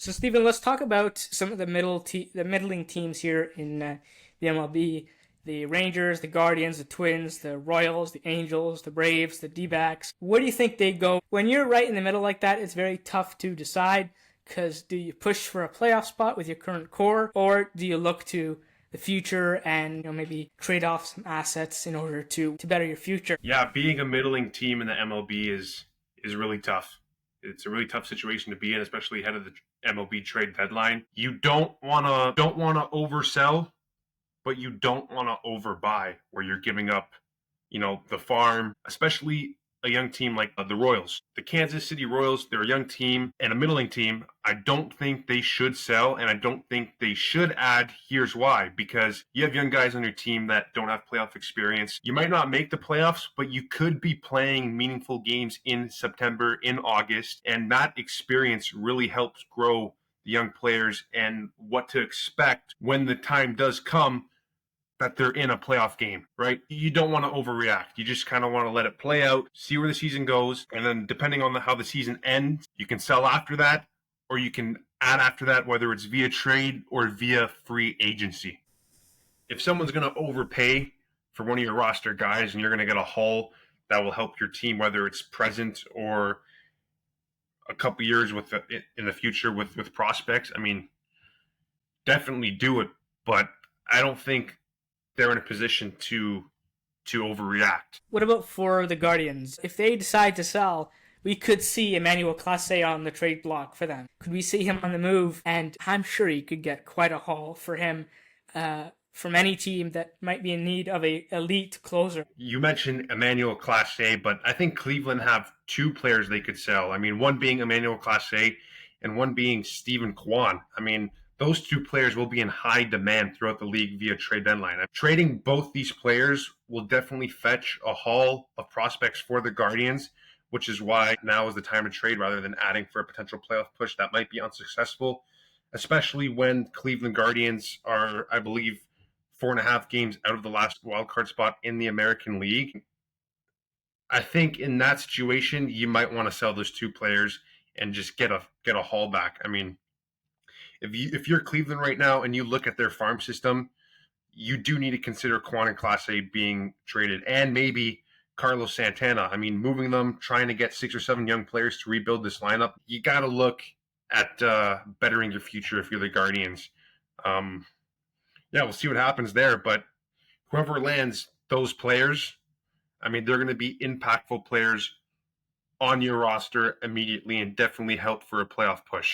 So, Stephen, let's talk about some of the middling teams here in the MLB. The Rangers, the Guardians, the Twins, the Royals, the Angels, the Braves, the D-backs. Where do you think they go? When you're right in the middle like that, it's very tough to decide because do you push for a playoff spot with your current core, or do you look to the future and maybe trade off some assets in order to better your future? Yeah, being a middling team in the MLB is really tough. It's a really tough situation to be in, especially ahead of the MLB trade deadline. You don't wanna oversell, but you don't want to overbuy where you're giving up, the farm, especially a young team like the Royals. The Kansas City Royals, they're a young team and a middling team. I don't think they should sell, and I don't think they should add. Here's why: because you have young guys on your team that don't have playoff experience. You might not make the playoffs, but you could be playing meaningful games in September, in August, and that experience really helps grow the young players and what to expect when the time does come that they're in a playoff game, right? You don't want to overreact. You just kind of want to let it play out, see where the season goes, and then depending on how the season ends, you can sell after that, or you can add after that, whether it's via trade or via free agency. If someone's going to overpay for one of your roster guys and you're going to get a haul that will help your team, whether it's present or a couple years in the future with prospects, I mean, definitely do it. But I don't think they're in a position to overreact. What about for the Guardians? If they decide to sell, we could see Emmanuel Clase on the trade block for them. Could we see him on the move? And I'm sure you could get quite a haul for him from any team that might be in need of a elite closer. You mentioned Emmanuel Clase, but I think Cleveland have two players they could sell. I mean, one being Emmanuel Clase and one being Steven Kwan. I mean, those two players will be in high demand throughout the league via trade deadline. Trading both these players will definitely fetch a haul of prospects for the Guardians, which is why now is the time to trade rather than adding for a potential playoff push that might be unsuccessful, especially when Cleveland Guardians are, I believe, 4.5 games out of the last wildcard spot in the American League. I think in that situation, you might want to sell those two players and just get a haul back. I mean, if you're Cleveland right now and you look at their farm system, you do need to consider Quan and Clase being traded, and maybe Carlos Santana. I mean, moving them, trying to get 6 or 7 young players to rebuild this lineup. You got to look at bettering your future if you're the Guardians. Yeah, we'll see what happens there. But whoever lands those players, I mean, they're going to be impactful players on your roster immediately and definitely help for a playoff push.